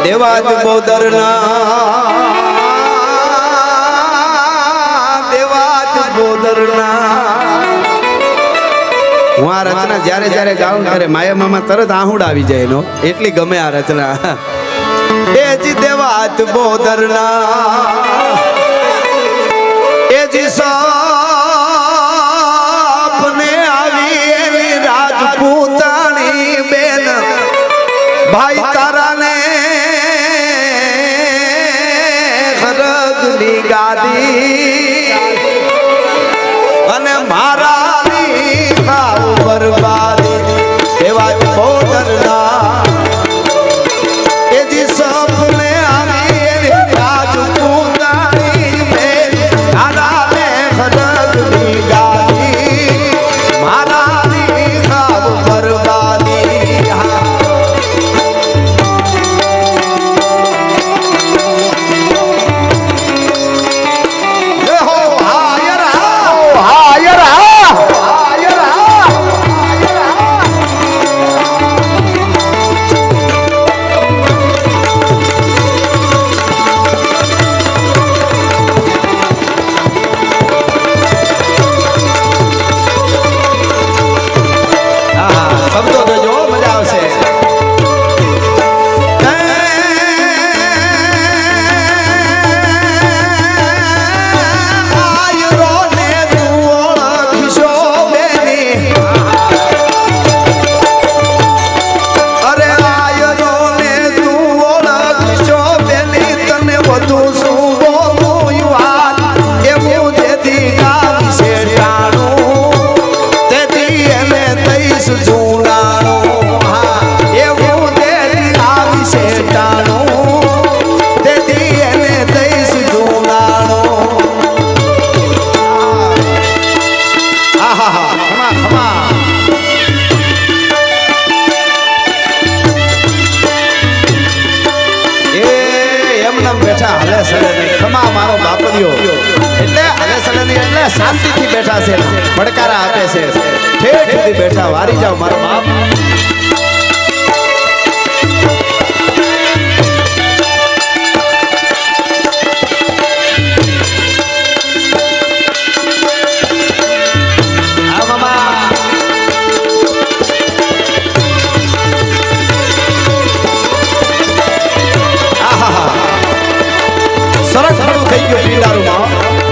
દેવાજ બોદરના હું આ રચના જ્યારે જ્યારે ગાઉં ત્યારે માયા મામા તરત આહુડ આવી જાય એનો એટલી ગમે આ રચના એ જી દેવાત બોદરના એ જી સપને આવી એવી રાજપૂતાણી બેન ભાઈ તારાને ખરગની ગાદી અને મારા બરબાદી એવા બોદરના એ જી સપને આવી એવી રાજપૂતાણી બેન તારાને ખરગની ગાદી મારાની ખાવ બરબાદી શાંતિથી બેઠા છે પડકારા આપે છે ઠેઠ સુધી બેઠા વારી જાવ મારો બાપ સરસ થઈ ગયો પીડારું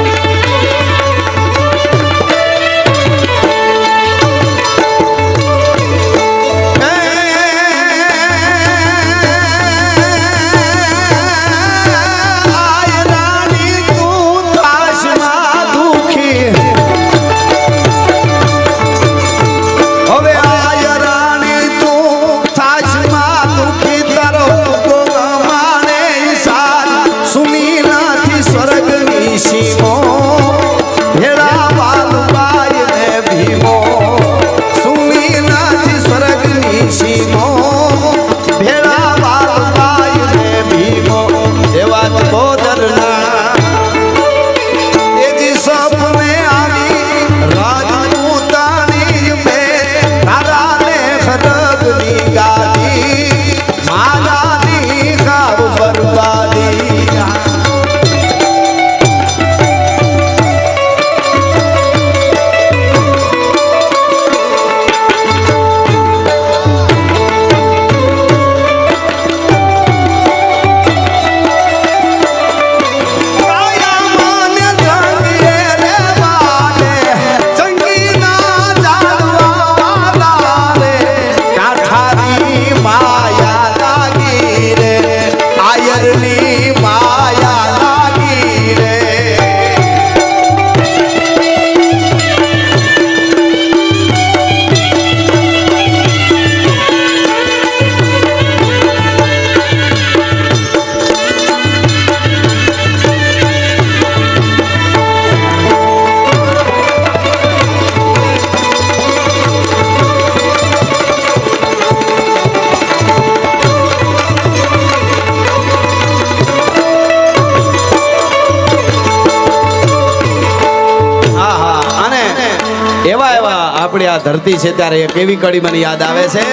આપણી આ ધરતી છે ત્યારે એક એવી કડી મને યાદ આવે છે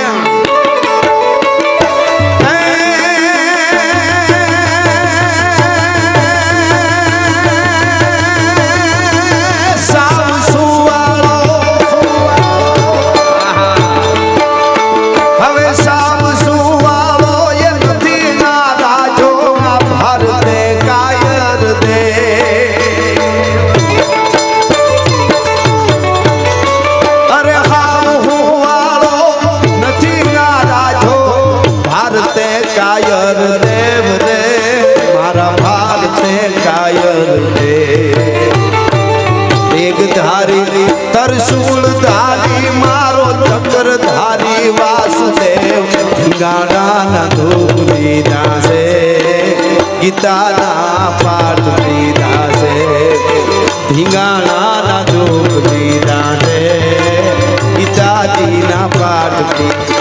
કાયર દેવ રે મારા ભાગ છે કાયર રે મેઘ ધારી તરસુલ ધારી મારો ચક્ર ધારી વાસુદેવ ગાના ધૂપ લીધા છે ગીતાના પાઠ લીધા છે ધીંગાણાના ધૂપ લીધા છે ગીતાજીના પાઠ લીધા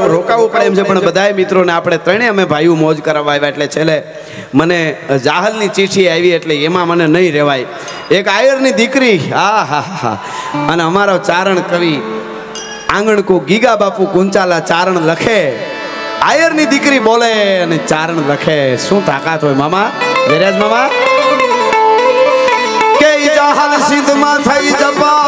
રોકાવું પડે એમ છે પણ બધાય મિત્રોને આપણે ત્રણેય અમે ભાઈઓ મોજ કરાવવા આવ્યા એટલે છેલ્લે મને જાહલની ચીઠી આવી એટલે એમાં મને નહીં રહેવાય એક આયરની દીકરી હા હા હા અને અમારો ચારણ કવિ આંગણકો ગીગા બાપુ કુંચાલા ચારણ લખે આયરની દીકરી બોલે અને ચારણ લખે શું તાકાત હોય મામા વેરાજ મામા કે જાહલ સિદ્ધમાં થઈ જપા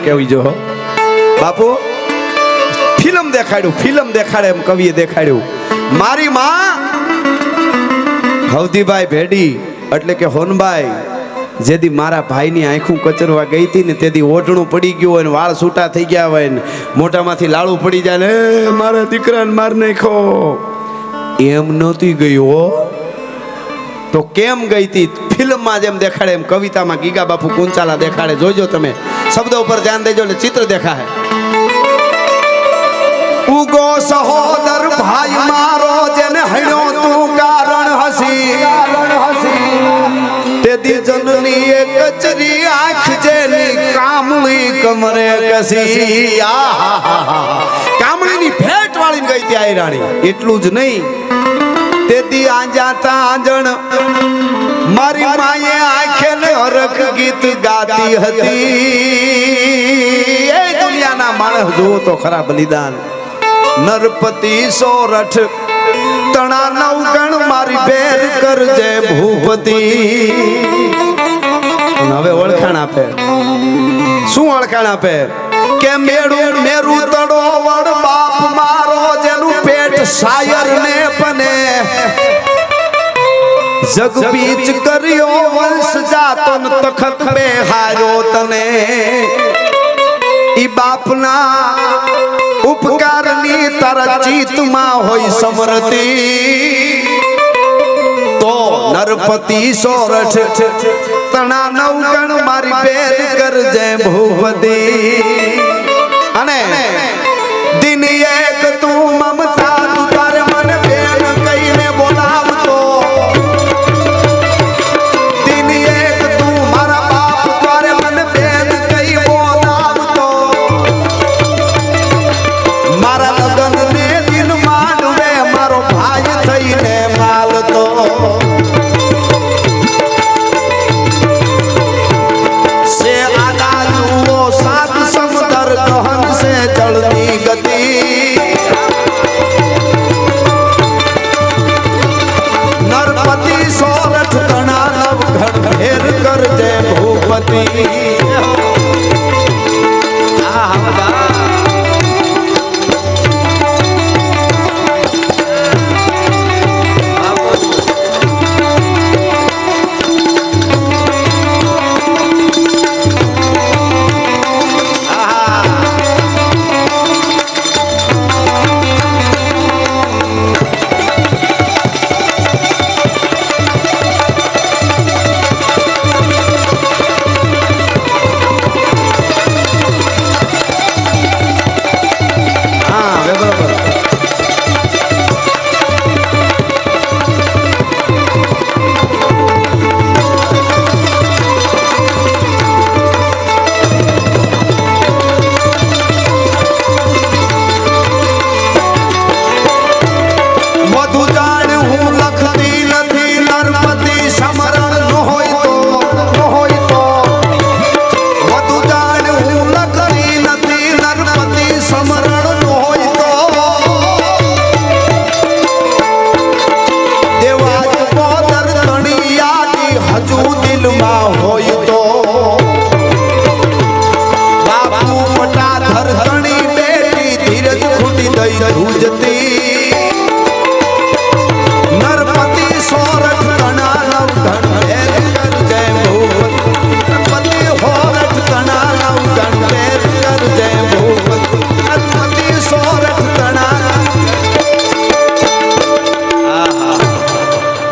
કેવી જો બાપુ ફિલ્મ દેખાડે એમ કવિએ દેખાડ્યું મારી માં હવદીભાઈ ભેડી એટલે કે હોનભાઈ જેથી મારા ભાઈની આંખું કચરવા ગઈ હતી ને તેથી ઓઢણું પડી ગયું હોય ને વાળ છૂટા થઈ ગયા હોય ને મોઢામાંથી લાળું પડી જાય ને મારા દીકરાને માર નાખો એમ નહોતી ગઈ હો. તો કેમ ગઈ હતી? ફિલ્મમાં જેમ દેખાડે એમ કવિતામાં ગીગા બાપુ કુંચાલા દેખાડે. જોજો તમે, શબ્દો ઉપર ધ્યાન દેજો એટલે ચિત્ર દેખાય. ઉગો સહોદર ભાઈ મારો જેને હણ્યો તું કારણ હસી તેથી જનની એ કચરી આંખ જેની કામળી કમરે કસી. કામળીની ભેટ વાળીને ગઈ ત્યાં રાણી. એટલું જ નહીં, તેથી આંજાતા આંજણ મારી માએ આંખે ને હરખ ગીત ગાતી હતી. એ દુનિયાના માણસ જુઓ તો ખરા બલિદાન. નરપતિ સોરઠ તણા નવગણ મારી ભેર કરજે ભૂપતિ. હવે ઓળખાણ આપે. શું ઓળખાણ આપે? કે મેરું મેરું તડો વડ બાપ મારો જેનું પેટ શાયર ને બને જગ બીચ કર્યો વંશ જાતો તખત બે હાર્યો તને. ઈ બાપના ઉપકારની તારા ચિત્તમાં હોય સમરતિ તો નરપતિ સોરઠ તણા નવગણ મારી ભેર કરજે ભૂપતિ. અને દિન એક તું મમતા તારે મને બેન કહીને બોલાવતો. દિન એક તું મારા બાપ તારે મને બેન કહી બોલાવતો. મારા લગન ને દિન માંડવે મારો ભાઈ થઈને માલતો. સે આદા જુઓ સાત સમદર કહન સે ચલતી ગતિ. નરપતિ સોરઠ તણા નવઘણ ભેર કરજે ભૂપતિ.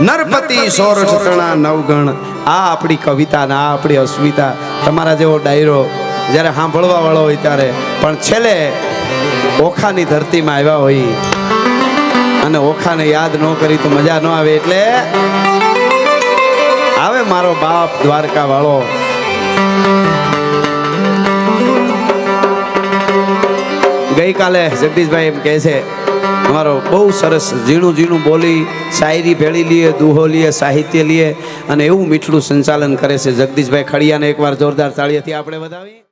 નરપતિ સોરઠ તણા નવગણ. આ આપણી કવિતા ને આ આપણી અસ્મિતા. તમારા જેવો ડાયરો જ્યારે સાંભળવા વાળો હોય ત્યારે પણ છેલ્લે ઓખાની ધરતીમાં આવ્યા હોય અને ઓખાને યાદ ન કરી તો મજા ન આવે. એટલે આવે મારો બાપ દ્વારકા વાળો. ગઈકાલે જગદીશભાઈ એમ કહે છે અમારો બહુ સરસ ઝીણું ઝીણું બોલી શાયરી ભેળી લઈએ, દુહો લઈએ, સાહિત્ય લઈએ અને એવું મીઠડું સંચાલન કરે છે જગદીશભાઈ ખડિયાને એકવાર જોરદાર તાળીઓથી આપણે વધાવી.